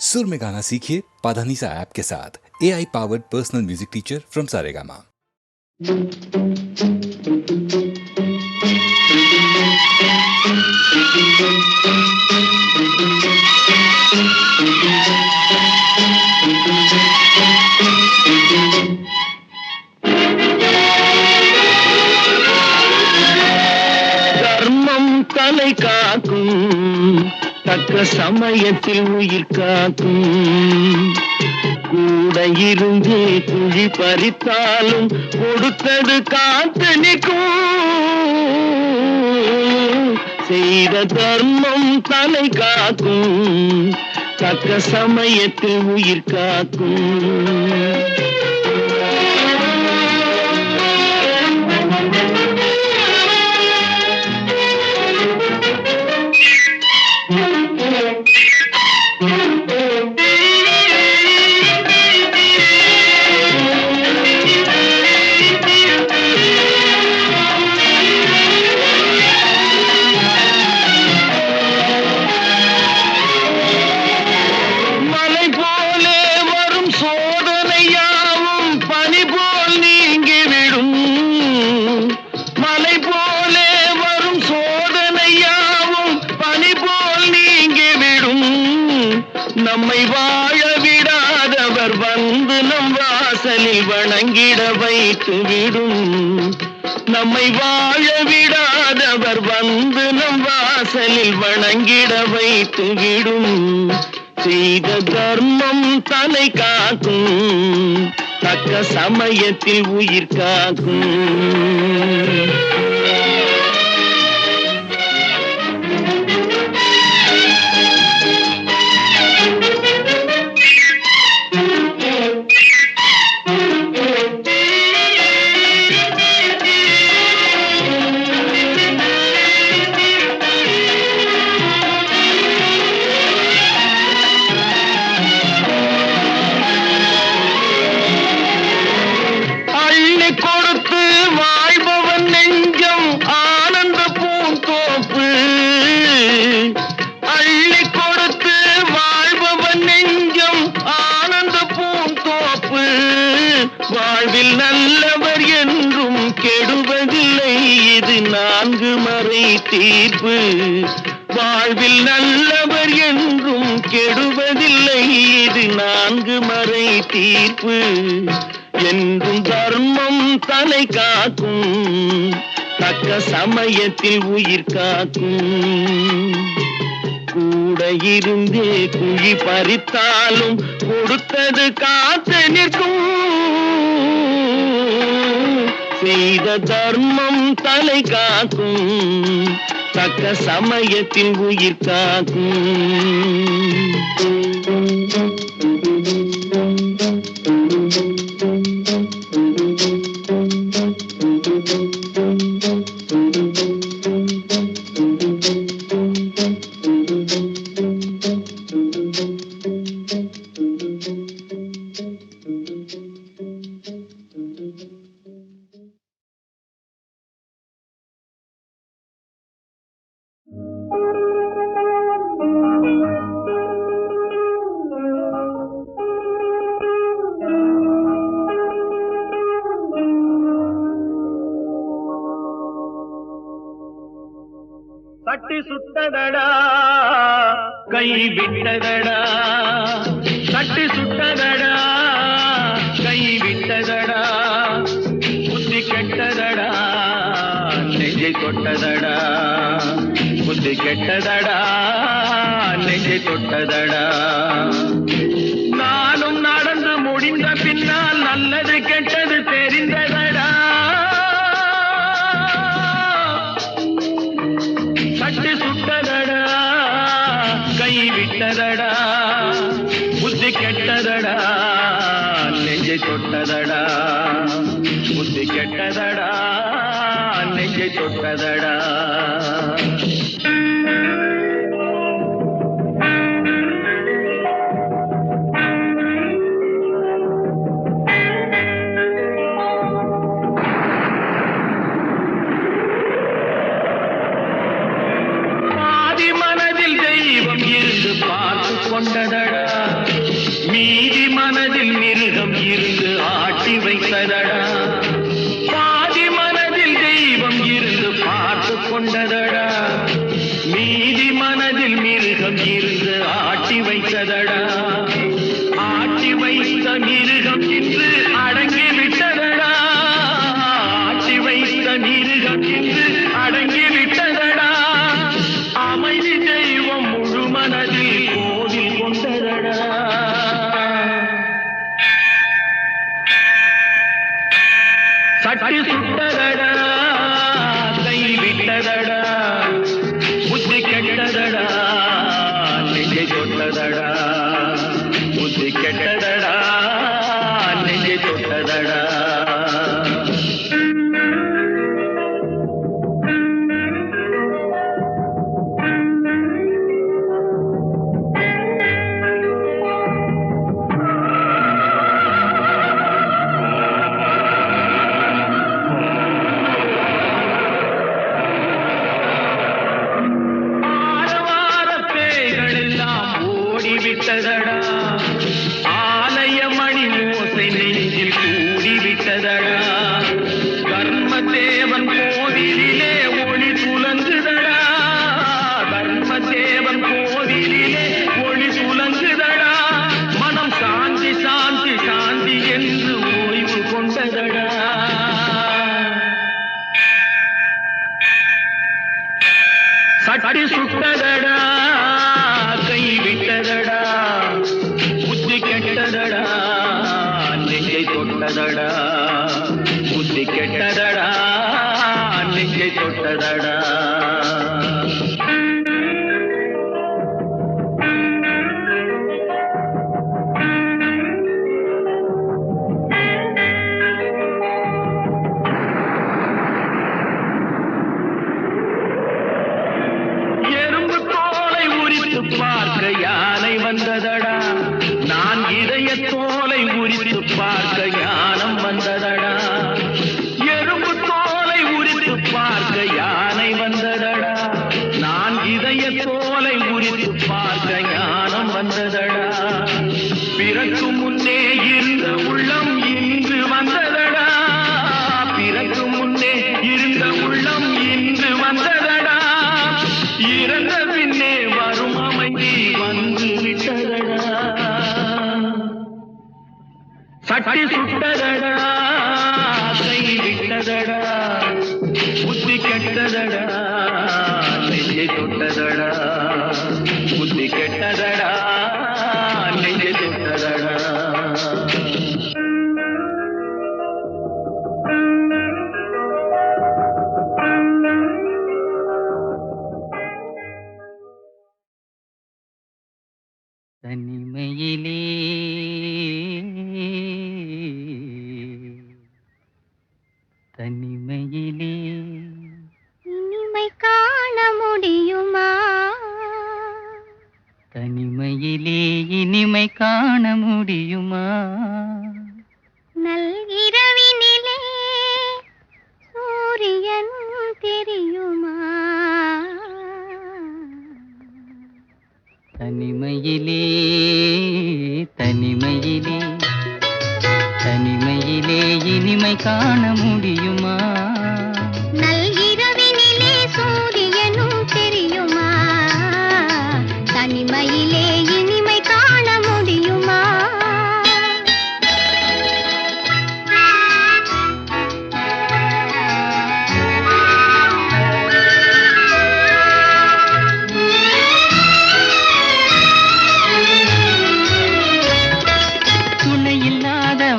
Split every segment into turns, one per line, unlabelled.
सुर में गाना सीखिए पाधानीसा ऐप के साथ। AI powered personal music teacher from Saregama.
தர்மம் தலை காக்கும், தக்க சமயத்தில் உயிர் காக்கும். கூட இருந்து குழி பறித்தாலும் கொடுத்தது காத்து நிற்கும். செய்த தர்மம் தலை காக்கும், தக்க சமயத்தில் உயிர் காக்கும். நம்மை வாழ விடாதவர் வந்து நம் வாசலில் வணங்கிட வைத்து விடும். நம்மை வாழ விடாதவர் வந்து நம் வாசலில் வணங்கிட வைத்து விடும். செய்த தர்மம் தலை காக்கும், தக்க சமயத்தில் உயிர் காக்கும். கொடுத்து வாழ்பவன் நெஞ்சம் ஆனந்த பூந்தோப்பு. அள்ளி கொடுத்து வாழ்பவன் நெஞ்சம் ஆனந்த பூந்தோப்பு. வாழ்வில் நல்லவர் என்றும் கெடுவதில்லை, இது 4 மறை தீர்ப்பு. வாழ்வில் நல்லவர் என்றும் கெடுவதில்லை, இது 4 மறை தீர்ப்பு. என்றும் தர்மம் தலை காக்கும், தக்க சமயத்தில் உயிர் காக்கும். கூட இருந்தே குழி பறித்தாலும் கொடுத்தது காத்து நிற்கும். செய்த தர்மம் தலை காக்கும், தக்க சமயத்தில் உயிர் காக்கும். தட்டி சுட்டதடா கை விட்டதடா, தட்டி சுட்டதடா கை விட்டதடா. புத்தி கெட்டதடா நெஞ்சை தொட்டதடா, புத்தி கெட்டதடா நெஞ்சை தொட்டதடா. நானும் நடந்து முடிந்த பின்னால் நல்லது கெட்டது தெரிந்ததடா. தட்டி சுட்டதடா கை விட்டதடா, புத்தி கெட்டதடா நெஞ்சை தொட்டதடா, புத்தி கெட்டதடா நெஞ்சை தொட்டதடா. மனதில் தெய்வம் இருந்து பார்த்து கொண்டதடா. மீதி மனதில் மிருகம் இருந்து ஆட்டி வைத்ததடா, பாதி மனதில் தெய்வம் இருந்து பார்த்து கொண்டதடா. மீதி மனதில் மிருகம் இருந்து ஆட்டி வைத்ததடா, ஆட்டி வைத்த மிருகம் இன்று அடங்கி விட்டதடா, ஆட்டி வைத்த மிருகம் இன்று அடங்கி விட்டதடா. அமைதி தெய்வம் முழு மனதில் கோவில் கொண்டதடா. சட்டி சுட்டதடா, கை விட்டதடா, புத்தி கெட்டதடா, நெஞ்சை தொட்டதடா, புத்தி கெட்டதடா, நெஞ்சை தொட்டதடா. விட்டதடா, ஆலய மணி ஓசை நெஞ்சில் கூடிவிட்டதடா. தர்மதேவன் கோவிலிலே ஒளி துலங்குதடா, தர்மதேவன் கோவிலிலே ஒளி துலங்குதடா. மனம் சாந்தி சாந்தி சாந்தி என்று ஓய்வு கொண்டதடா. சட்டி சுட்டதடா, கை விட்டதடா, புத்தி கெட்டதடா, நெஞ்சை தொட்டதடா, புத்தி கெட்டதடா, நெஞ்சை தொட்டதடா. பார்க்க யானை வந்ததடா, நான் இதய தோலை உரித்து பார்க்க ஞானம் வந்ததடா. எறும்பு தோலை உரித்து பார்க்க யானை வந்ததடா, நான் இதய தோலை உரித்து பார்க்க ஞானம் வந்ததடா. பிறக்கு முன்னே இருந்த உள்ளம் இன்று வந்ததடா, பிறக்கு முன்னே இருந்த உள்ளம் இன்று வந்ததடா. இறந்த பின்னே வரும் அமைதி வந்து விட்டதடா. சட்டி சுட்டதடா, கை விட்டதடா, புத்தி கெட்டதடா, நெஞ்சை தொட்டதடா, புத்தி கெட்டதடா, நெஞ்சை தொட்டதடா.
தனிமையிலே தனிமையிலே
இனிமை காண முடியுமா?
தனிமையிலே இனிமை காண முடியுமா?
நல்கிரவினிலே சூரியன் தெரியுமா?
தனிமையிலே தனிமையிலே தனிமையிலே இனிமை காண முடியுமா?
நல்கிரவினிலே சூரியனும் தெரியுமா? தனிமையிலே இனிமை காண முடியுமா?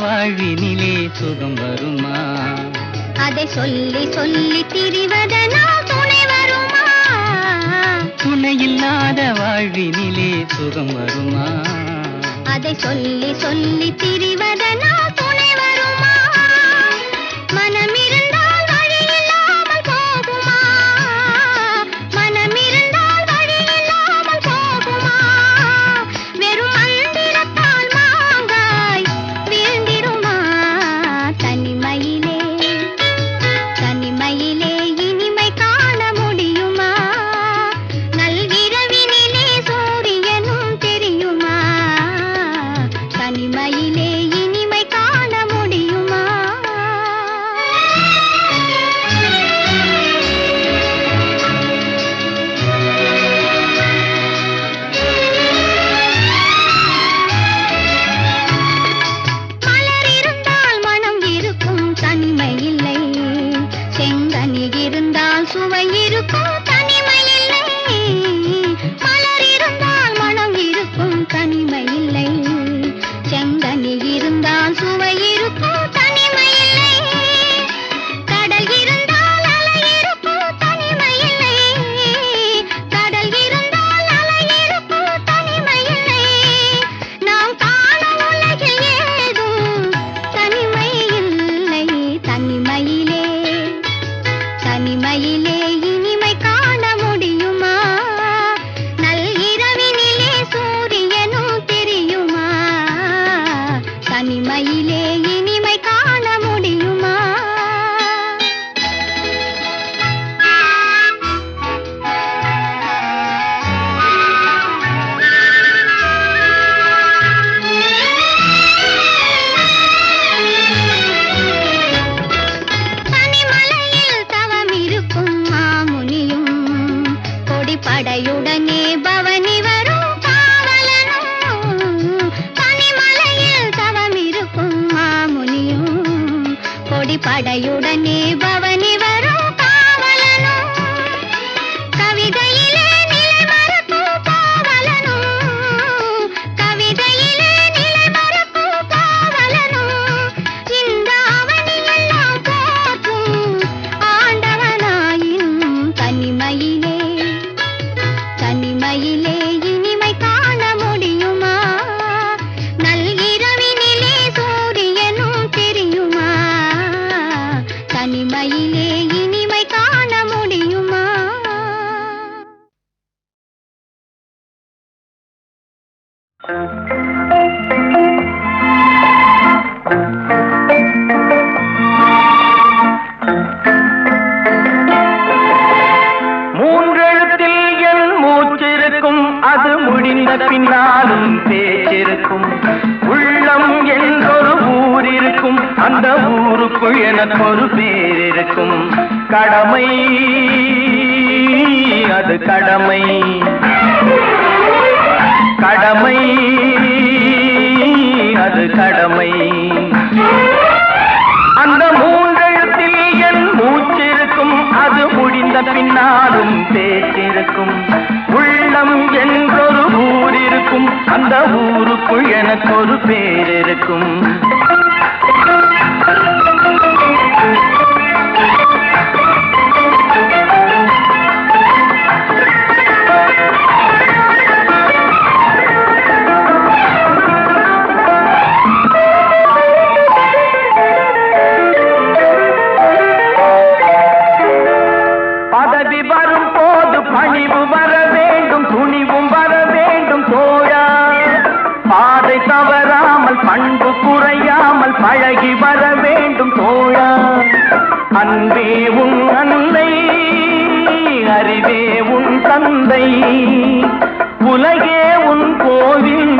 வாழ்வினிலே சுகம் வருமா?
அதை சொல்லி சொல்லி திரிவதனால் துணை வருமா?
துணையில்லாத வாழ்வினிலே சுகம் வருமா?
அதை சொல்லி சொல்லி திரிவதனால் துணை வருமா? மனமிருந்தால் வழி இல்லாமல் போகுமா? மனமிருந்தால் வழி இல்லாமல் போகுமா? வெறும் மந்திரத்தால் மாங்காய் வீழ்ந்திடுமா? தனிமையிலே தனிமையிலே இனிமை காண முடியுமா? நல்கிரவினிலே சூரியனும் தெரியுமா? படையுடனே பவனி வரும் காவலனும் கவிதையிலே நிலை மறக்கும் பாவலனும் கவிதையிலே நிலை மறக்கும் பாவலனும் இந்த அவனியெல்லாம் போற்றும் ஆண்டவனாயின் தனிமையிலே தனிமையிலே இனிமை காண முடியுமா நல்கிரவினிலே சூரியனும் தெரியுமா தனிமையிலே இனிமை காண முடியுமா
மூன்றெழுத்தில் என் மூச்சிருக்கும் அது முடிந்த பின்னாலும் பேச்சிருக்கும் உள்ளம் என்றொரு ஊர் இருக்கும் அந்த ஊருக்குள் எனக்கு ஒரு பேர் இருக்கும் கடமை அது கடமை கடமை அது கடமை அந்த மூன்றெழுத்தில் என் மூச்சிருக்கும் அது முடிந்த பின்னாலும் பேச்சிருக்கும் உள்ளம் என்றொரு ஊர் இருக்கும் அந்த ஊருக்குள் எனக்கு ஒரு பேர் இருக்கும் பதவி வரும் போது பணிவு வர வேண்டும் துணிவும் வர வேண்டும் தோழா பாதை தவறாமல் பண்பு குறையாமல் பழகி வர வேண்டும் தோழா அன்பே உன் அன்னை அறிவே உன் தந்தை உலகே உன் கோவில்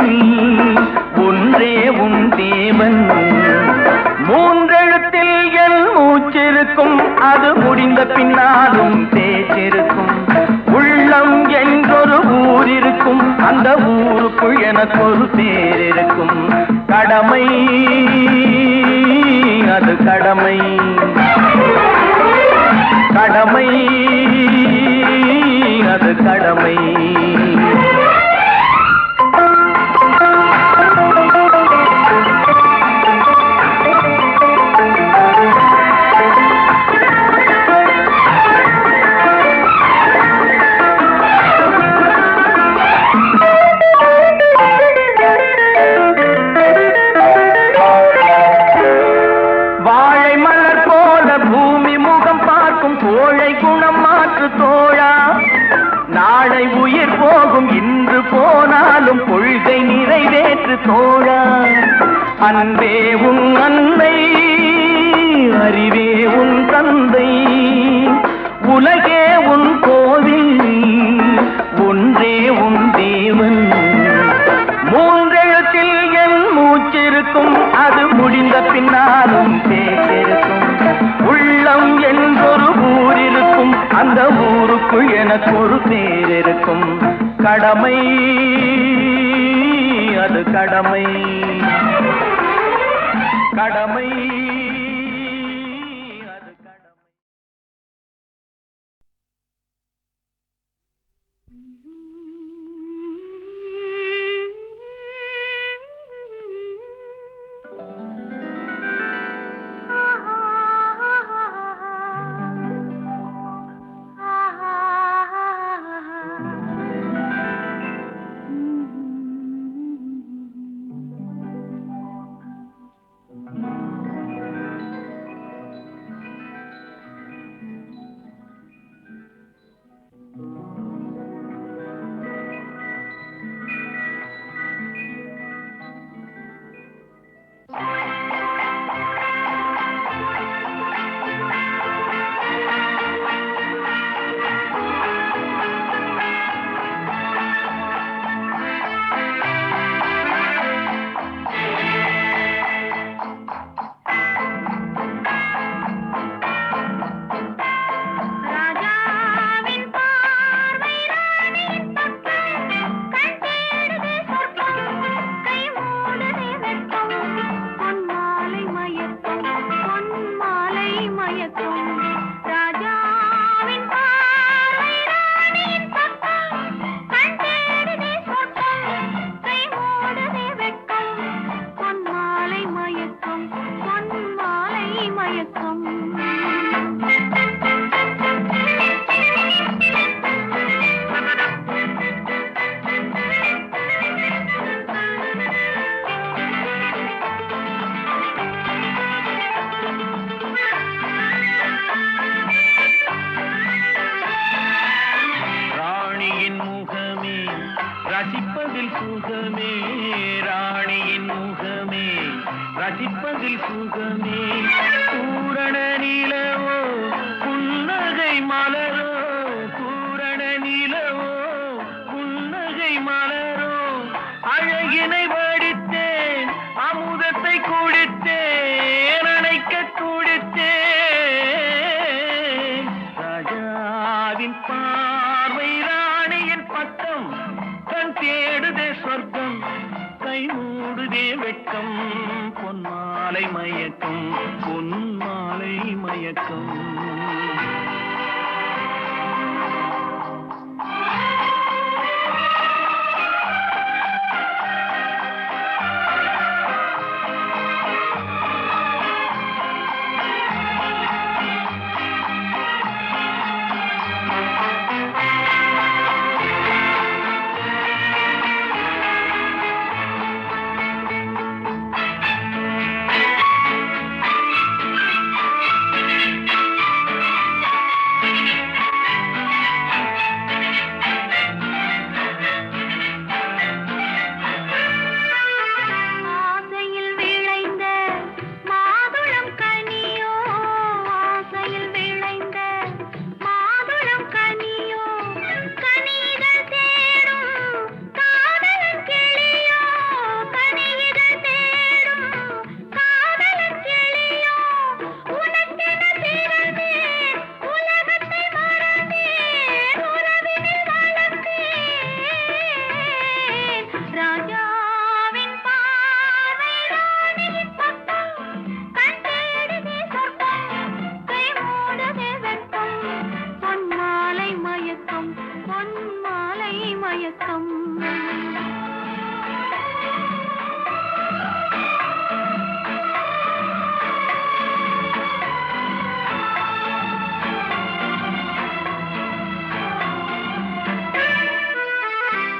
ஒன்றே உன் தேவன் மூன்றெழுத்தில் என் மூச்சிருக்கும் அது முடிந்த பின்னாலும் பேச்சிருக்கும் உள்ளம் என்றொரு ஊர் இருக்கும் அந்த ஊருக்குள் எனக்கு ஒரு பேர் இருக்கும் கடமை அது கடமை கடமை அது கடமை வாழை மலர் போல பூமி முகம் பார்க்கும் கோழை குணம் மாற்று தோழா நாளை உயிர் போகும் இன்று போனாலும் கொள்கை நிறைவேற்று தோழா அன்பே உன் அன்னை அறிவே உன் தந்தை உலகே உன் கோவில் ஒன்றே உன் தேவன் மூன்றெழுத்தில் என் மூச்சிருக்கும் அது முடிந்த பின்னாலும் பேச்சிருக்கும் உள்ளம் என்றொரு ஊர் இருக்கும் அந்த ஊருக்குள் எனக்கு ஒரு பேர் இருக்கும் கடமை அது கடமை கடமை அது கடமை ராணியின் முகமே ரசிப்பதில் சுகமே பூரண நிலவோ புன்னகை மலரோ பூரண நிலவோ புன்னகை மலரோ அழகினை வடித்தேன் அமுதத்தை குடித்தேன் அணைக்க குடித்தேன் ராஜாவின் பார்வை ராணியின் பக்கம் கண் தேடுதே சொர்க்கம் கை மூடுதே வெட்கம் பொன்மாலை மயக்கம் பொன்மாலை மயக்கம்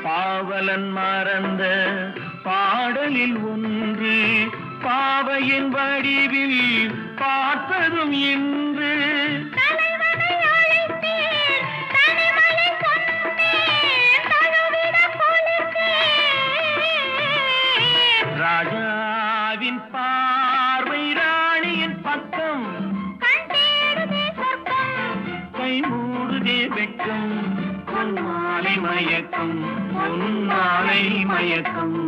பாவலன் மறந்த பாடலில் ஒன்று பாவையின் வடிவில் பார்த்ததும் இன்று ராஜாவின் பார்வை ராணியின் பக்கம் கை மூடுதே வெட்கம் பொன்மாலை மயக்கம் பொன்மாலை மயக்கம்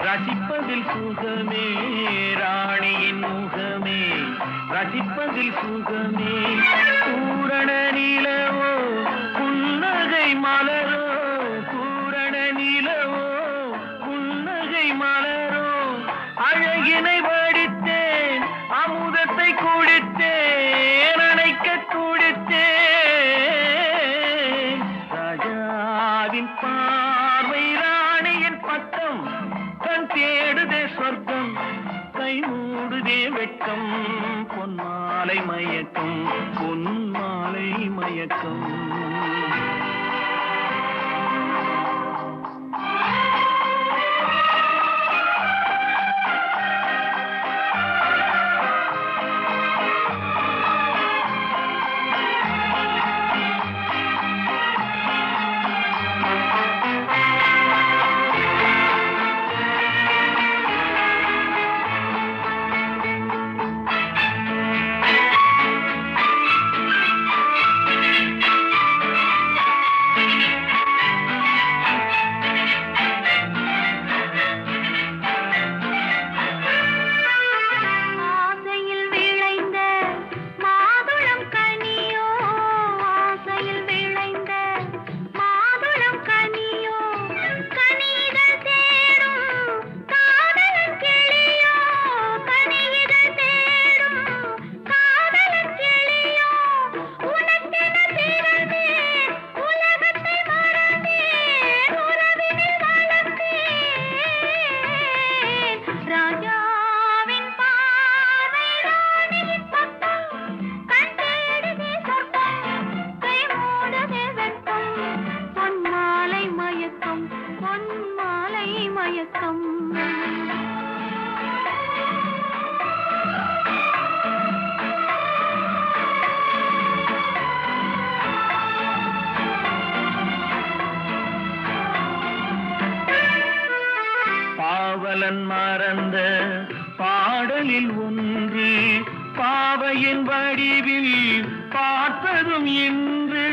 ரசிப்பதில் சுகமே ராணியின் முகமே ரசிப்பதில் சுகமே பூரண நிலவோ புன்னகை மலரோ பூரண நிலவோ புன்னகை மலரோ அழகினை வடித்தேன் அமுதத்தை குடித்தேன் அணைக்க குடித்தேன் ராஜாவின் பார்வை ராணியின் பக்கம் கண் தேடுதே சொர்க்கம் கை மூடுதே வெட்கம் பொன்மாலை மயக்கம் பொன்மாலை மயக்கம் பாவலன் மறந்த பாடலில் ஒன்று பாவையின் வடிவில் பார்த்ததும் இன்று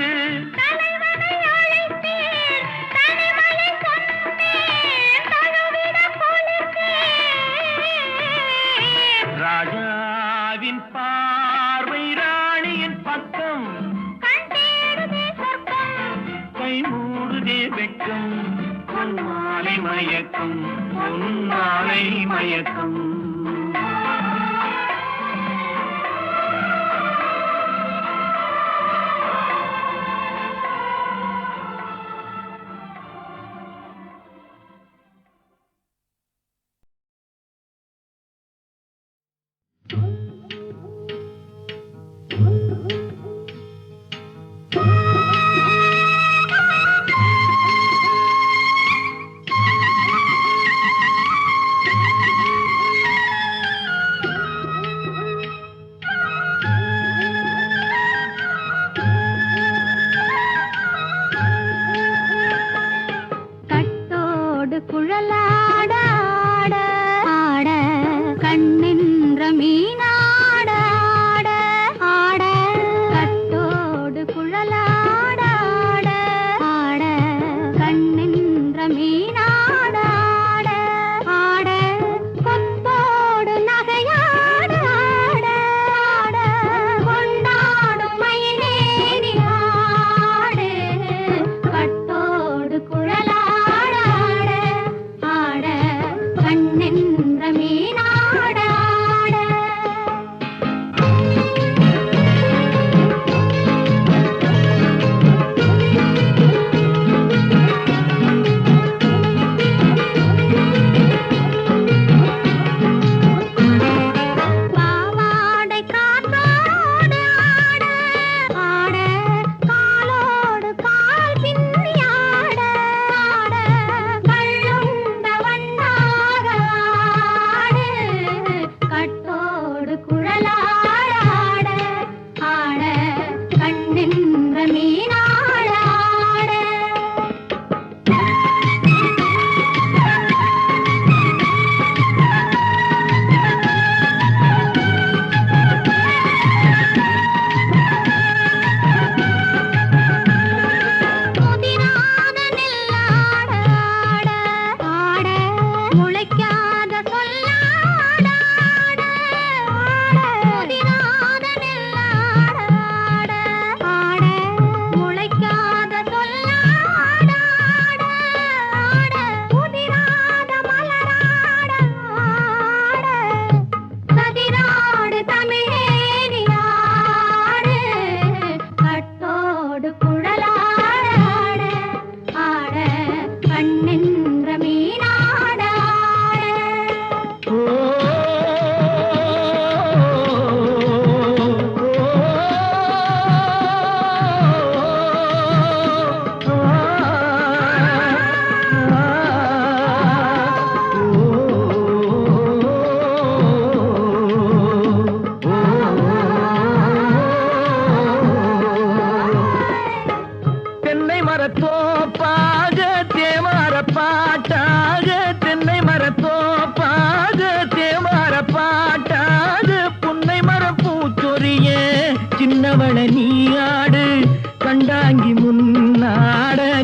ராஜாவின் பார்வை ராணியின் பக்கம் கை மூடுதே வெட்கம் பொன்மாலை மயக்கம் பொன்மாலை மயக்கம்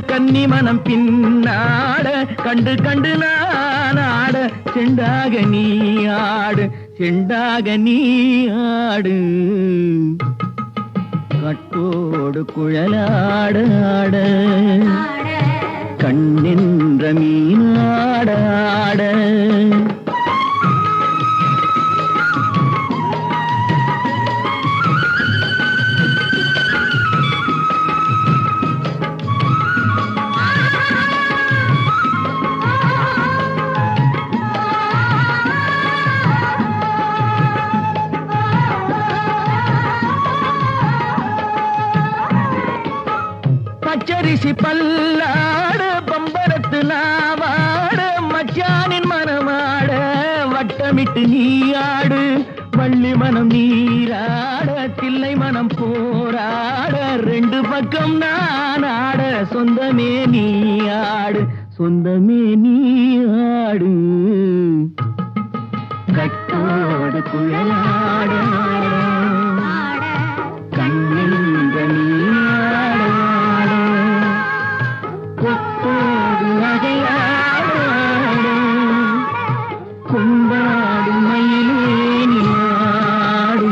கன்னி மனம் பின்னாட கண்டு கண்டு நான் ஆட செண்டாக நீ ஆடு செண்டாக நீ ஆடு கட்டோடு குழலாட ஆட கண்ணின்ற மீனாட ஆட பச்சரிசி பல்லாட பம்பரத்து நாவாட மச்சானின் மனமாட வட்டமிட்டு நீயாடு வள்ளி மனம் நீராட தில்லை மனம் போராட ரெண்டு பக்கம் நான் ஆட சொந்தமே நீயாடு சொந்தமே நீயாடு கட்டோடு குழலாட கண்ணின்ற நீயாட கொத்தோடு நகையாட கொண்டாடு மயிலே நாடு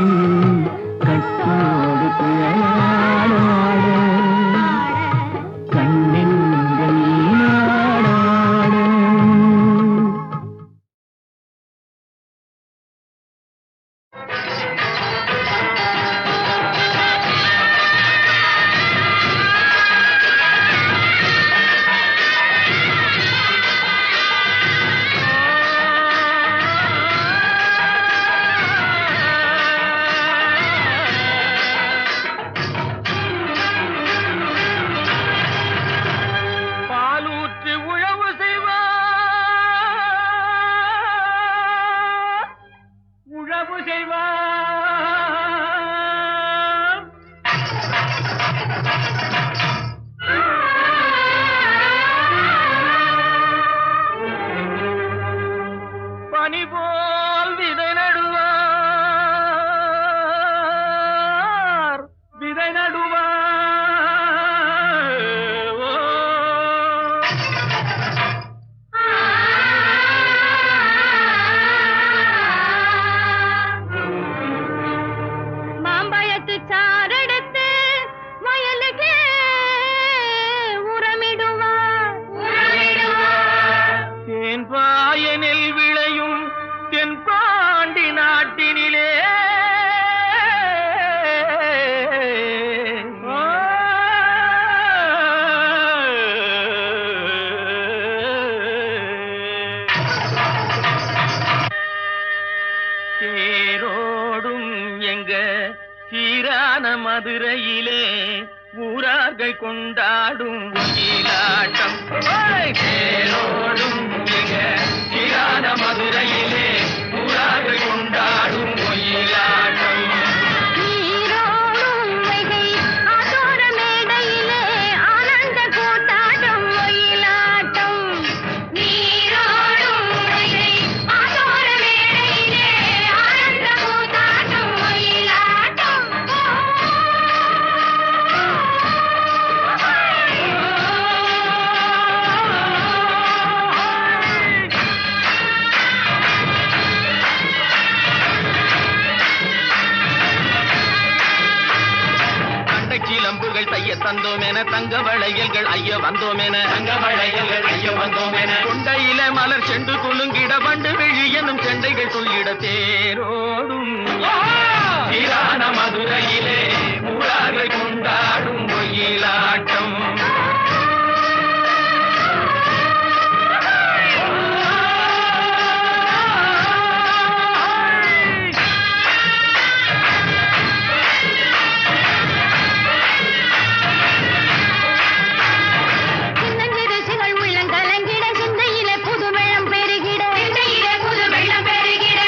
கட்டோடு குழலாட கண்ணின்ற நீயாட பாலூற்று உழவு செய்வார் உழவு செய்வார் பனி போல் விதை நடுவார் விதை நடுவார் ஓ.
மாம்பழத்து சாரெடுத்து வயலுக்கு உரமிடுவார்
தேன்பாயனில் விளையும் தென்பாண்டி நாட்டினிலே தேரோடும் எங்க சீரான மதுரையிலே ஊரார்கள் கொண்டாடும் ஒயிலாட்டம் தேரோடும் எங்க சீரான மதுரையிலே ஊரார்கள் கொண்டாடும் ஒயிலாட்டம்
நீரோடும் வைகை ஆத்தோர மேடையிலே ஆனந்த கூத்தாட்டம் ஒயிலாட்டம் நீரோடும் வைகை ஆத்தோர மேடையிலே ஆனந்த கூத்தாட்டம் ஒயிலாட்டம்
சிலம்புகள் தைய தந்தோம் என தங்க வளையல்கள் ஐய வந்தோம் என தங்க வளையல்கள் ஐய வந்தோம் என கொண்டையில மலர் செண்டு குலுங்கிட வண்டு விழி எனும் செண்டைகள் சொல்லிட தேரோடும் சீரான மதுரையிலே ஊரார்கள் கொண்டாடும் ஒயிலாட்டம்
சின்னஞ்சிறுசுகள் உள்ளங்கலங்கிட சிந்தையிலே புது வெள்ளம் பெருகிட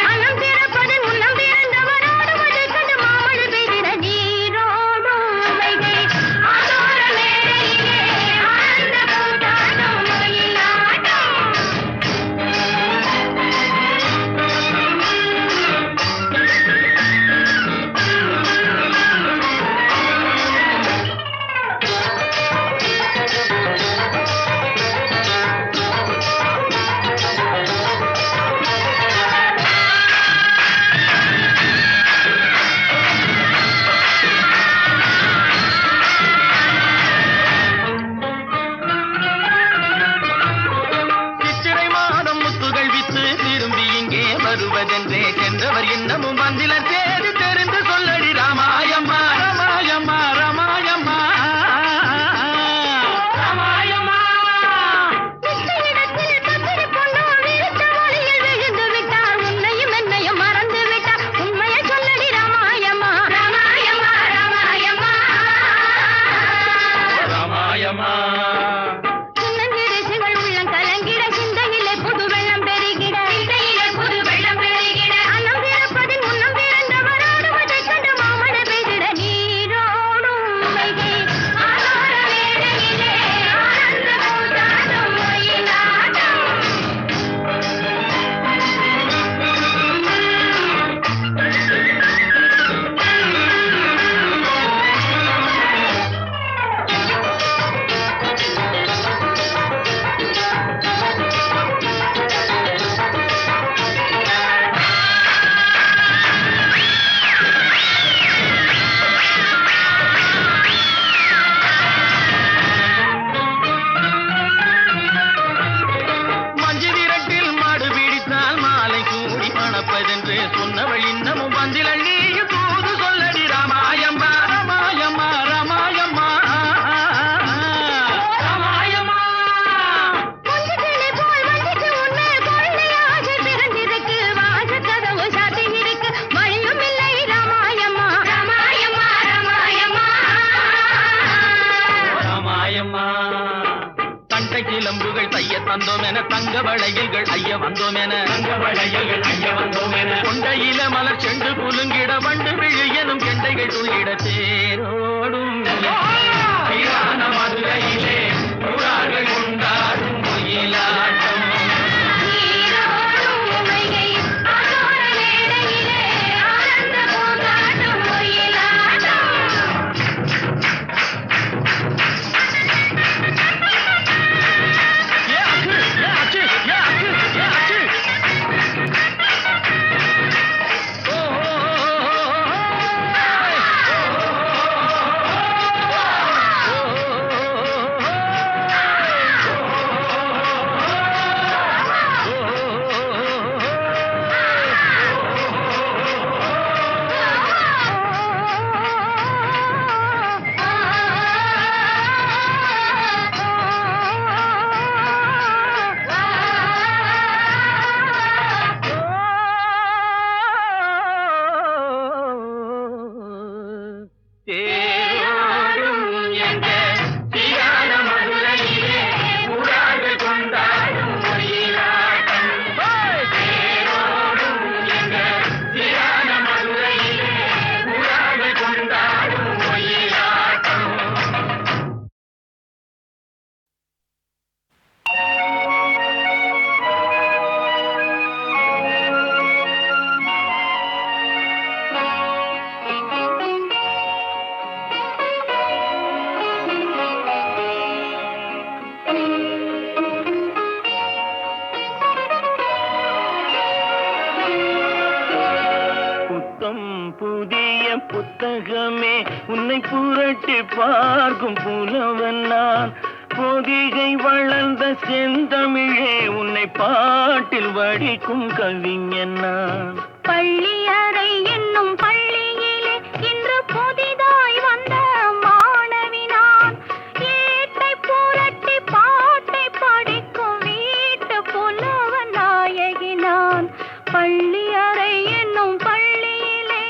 அன்னம் பிறப்பதன் முன்னம் பிறந்தவரோடு மழை கண்டு மாமழை பெய்திட நீரோடும் வைகை
மணப்பதென்றே சென்றவர் இன்னமும் வந்தில தேடி தெரிந்து சொல்லடி ராமாயம்மா ராமாயம்மா ராமாயம்மா ராமாயம்மா.
இடத்தில் கத்திரி பொண்ணு விழுத்த வழியில் விழுந்து விட்டார். உன்னையும் என்னையும் மறந்து விட்டார். உண்மையை சொல்லடி ராமாயம்மா ராமாயம்மா ராமாயம்மா
ராமாயம்மா.
சின்னஞ்சிறு உள்ளம் கலங்கிட சிந்தையிலே புது வெள்ளம் பெருகிட சிந்தையிலே புது வெள்ளம் பெருகிட அன்னம் பிறப்பதின் முன்னம் பிறந்தவரோடு மதை கண்டு மாமழை பெய்திட நீரோடும் வைகை ஆலோர வேளையிலே ஆனந்த கூத்தாடும் ஒயிலாட்டம்.
மஞ்சு விரட்டில் மாடு பிடித்தால் மாலை சூடி மணப்பதென்று சொன்னவள் இன்னமும் வந்தில் அள்ளியும் தூது சொல்லடி ராமாயம்மா ராமாயம்மா ராமாயம்மா ராமாயம்மா.
கொஞ்சிக்கிளி போல் வஞ்சிக்கு உன்னை கொள்ளை ஆசை பிறந்திருக்கு. வாசக்கதவு சாத்தியிருக்கு. வழியும் இல்லை ராமாயம்மா ராமாயம்மா ராமாயம்மா
ராமாயம்மா. தண்டை சிலம்புகள் தைய தந்தோம் என தங்க வளையல்கள் ஐய வந்தோம் என தங்க வளையல்கள் ஐய வந்தோம் என கொண்டையில மலர் செண்டு குலுங்கிட வண்டு விழு எனும் கெண்டைகள் துள்ளிட தேரோடும் சீரான மதுரையிலே ஊரார்கள் கொண்டாடும் ஒயிலாட்டம்.
நீரோடும் வைகை ஆலோர வேளையிலே ஆனந்த கூத்தாடும் ஒயிலாட்டம்.
ஏ அச்சு ஏ அச்சு ஏ அச்சு ஏ அச்சு. ஓ தேரோடும் எங்க சீரான மதுரையிலே ஊரார்கள் கொண்டாடும் ஒயிலாட்டம். தேரோடும் எங்க சீரான மதுரையிலே ஊரார்கள் கொண்டாடும் ஒயிலாட்டம். புத்தம் புதிய புத்தகமே உன்னை புரட்டி பார்க்கும் புலவன் நான். பொதிகை வளர்ந்த செந்தமிழே உன்னை பாட்டில் வடிக்கும் கவிஞன் நான்.
பள்ளி அறை என்னும் பள்ளியிலே இன்று புதிதாய் வந்த மாணவி நான். ஏட்டை புரட்டி பாட்டை படிக்கும் வீட்டு புலவ நாயகி நான். பள்ளி அறை என்னும் பள்ளியிலே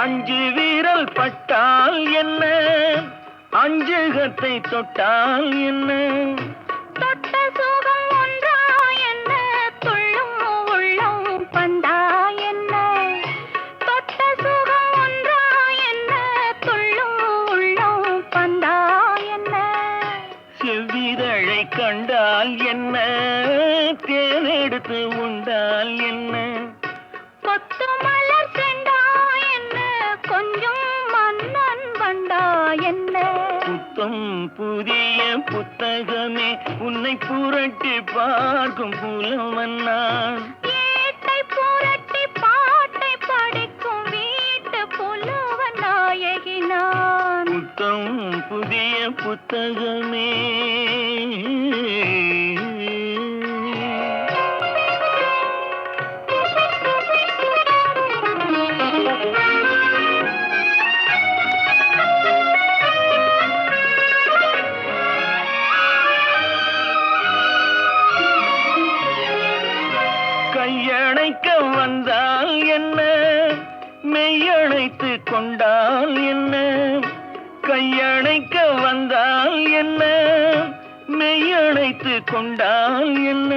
அஞ்சு வீரல் பட்டால் என்ன அஞ்சுகத்தை தொட்டால் என்ன
தொட்ட சுகம் ஒன்றா என்ன துள்ளும் உள்ளம் பந்தா என்ன. தொட்ட சுகம் ஒன்றா என்ன துள்ளும் உள்ளம் பந்தா என்ன.
செவ்விதழை கண்டால் என்ன தேனெடுத்து உண்டால் என்ன
கொத்து மலர் செண்டா என்ன கொஞ்சம் மன்னன் வண்டா என்ன.
புத்தம் புதிய புத்தகமே உன்னை புரட்டி பார்க்கும் புலவன் நான்.
ஏட்டை புரட்டி பாட்டை படிக்கும் வீட்டு புலவன் நாயகி நான்.
புத்தம் புதிய புத்தகமே கையணைக்க வந்தால் என்ன, மெய்யணைத்து கொண்டால் என்ன. கையணைக்க வந்தால் என்ன, மெய்யணைத்து கொண்டால் என்ன.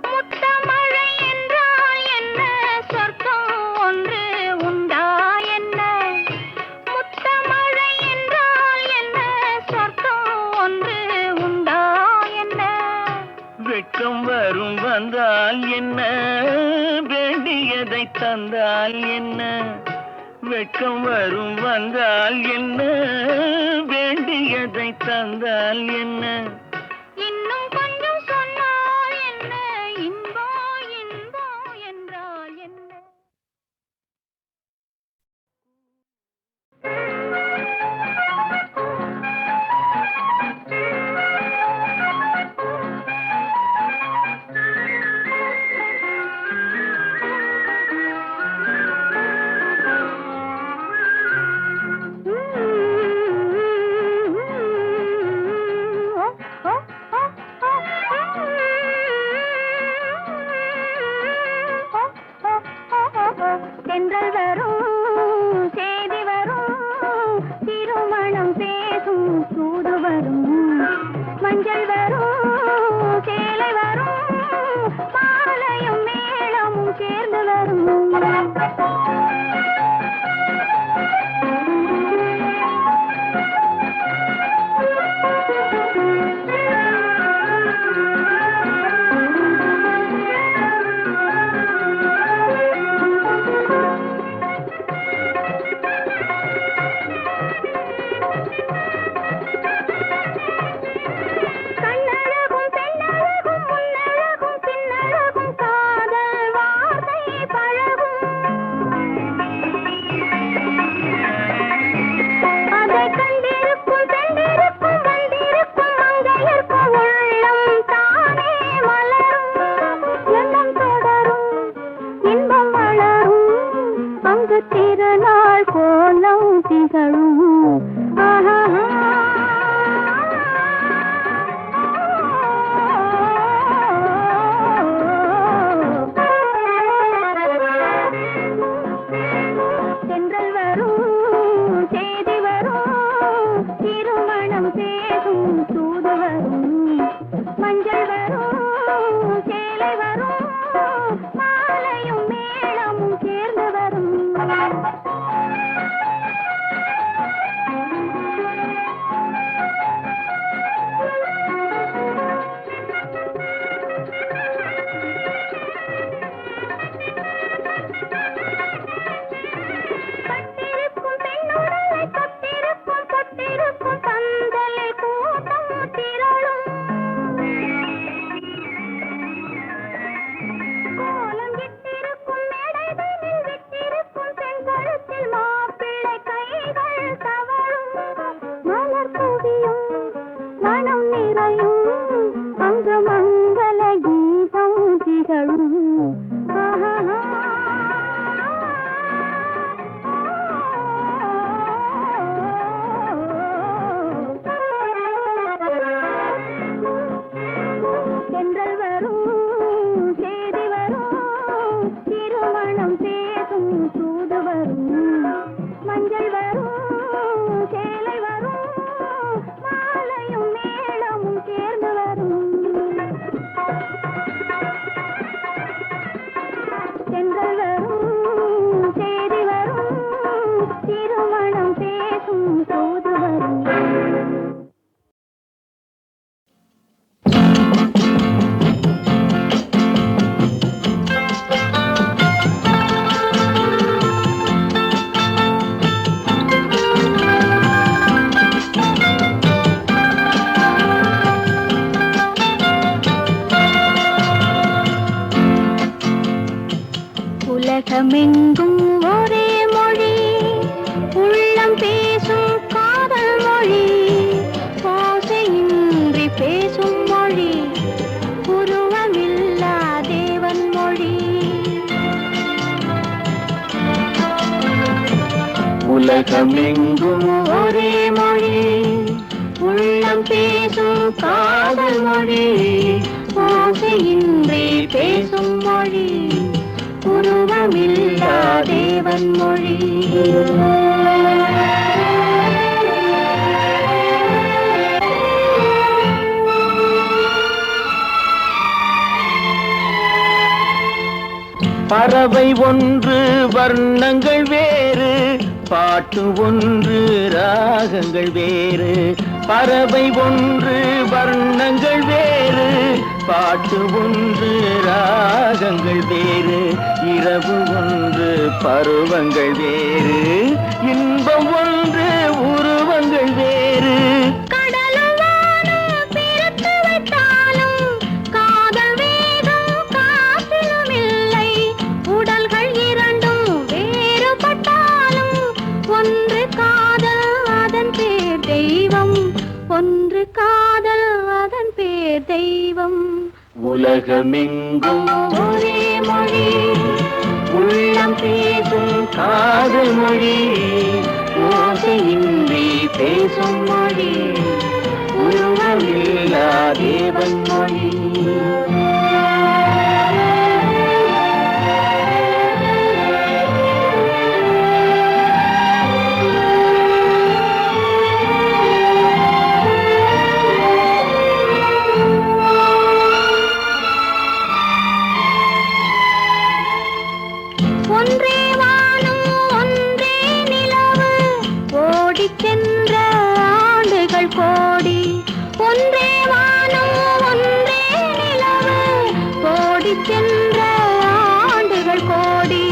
முத்தமழை என்றால் என்ன, சொர்க்கம் ஒன்று உண்டா என்ன. முத்தமழை என்றால் என்ன, சொர்க்கம் ஒன்று உண்டா என்ன.
வெட்கம் வரும் வந்தால் என்ன, வேண்டியதை தந்தால் என்ன. வெட்கம் வரும் வந்தால் என்ன, வேண்டியதை தந்தால் என்ன.
இன்னும் கொஞ்சம் சொன்னால் என்ன, இன்பம் இன்பம் என்றால் என்ன. தென்றல் வரும் செய்தி வரும், திருமணம் பேசும் சூடு வரும். மஞ்சள் வரும் சேலை வரும், மாலையும் மேளமும் சேர்ந்து வரும். கண்ணழகும் பெண்ணழகும் முன்னழகும் பின்னழகும் காதல் வார்த்தை பழகும். அதை கண்டிருக்கும் சென்றிருக்கும் வந்திருக்கும் மங்கையர்க்கும் உள்ளம் தானே மலரும். எண்ணம் தொடரும் இன்பம் வளரும், அங்கு திருநாள் கோலம் திகழும். ஆஹா தென்றல் வரும் செய்தி வரும், திருமணம் பேசும் சூடு வரும். மஞ்சள் வரும் சேலை வரும், மாலையும் மேளமும் சேர்ந்து வரும். பட்டிருக்கும் பெண்ணுடலை தொட்டிருக்கும் தொட்டிருக்கும் பந்தலில் கூட்டம் திரளும். கோலம் இட்டிருக்கும் மேடைதனில் விட்டிருக்கும் பெண்களுத்தில் மாப்பிள்ளை கைகள் தவழும். மலர் குவியும் மனம் நிறையும், அங்கு மங்கள கீதம் திகழும். தென்றல் வரும் செய்தி வரும், திருமணம் பேசும் சூடு வரும். மஞ்சள் வரும் சேலை வரும், மாலையும் மேளமும் சேர்ந்து வரும். உலகமெங்கும் ஒரே மொழி, உள்ளம் பேசும் காதல் மொழி, ஓசையின்றி பேசும் மொழி, உருவமில்லா தேவன் மொழி. உலகமெங்கும் ஒரே மொழி, உள்ளம் பேசும் காதல் மொழி, ஓசையின்றி பேசும் மொழி, உருவமில்லா தேவன் மொழி.
பறவை ஒன்று வர்ணங்கள் வேறு, பாட்டு ஒன்று ராகங்கள் வேறு. பறவை ஒன்று வர்ணங்கள் வேறு, பாட்டு ஒன்று ராகங்கள் வேறு. இரவு ஒன்று பருவங்கள் வேறு, இன்பம் ஒன்று உருவங்கள் வேறு.
ஒன்று காதல் அதன் பேர் தெய்வம்.
உலகமெங்கும்
ஒரே மொழி,
உள்ளம் பேசும் காதல் மொழி, ஓசையின்றி பேசும் மொழி, உருவமில்லா தேவன் மொழி.
ஒன்றே வானம் ஒன்றே நிலவு, ஓடிச் சென்ற ஆண்டுகள் கோடி. ஒன்றே வானம் ஒன்றே நிலவு, ஓடிச் சென்ற ஆண்டுகள் கோடி.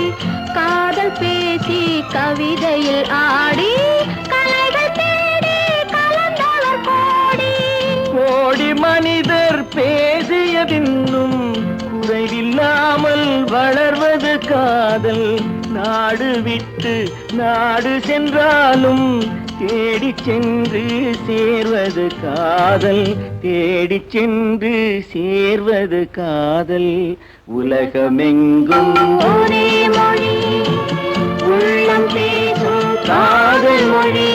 காதல் பேசி கவிதையில் ஆடி, கலைகள் தேடி கலந்தவர் கோடி.
கோடி மனிதர் பேசியதின்னும் குறைவில்லாமல் வளர்வது காதல். நாடு விட்டு நாடு சென்றாலும் தேடிச் சென்று சேர்வது காதல், தேடிச் சென்று சேர்வது காதல். உலகமெங்கும்
ஒரே மொழி, உள்ளம் பேசும் காதல் மொழி,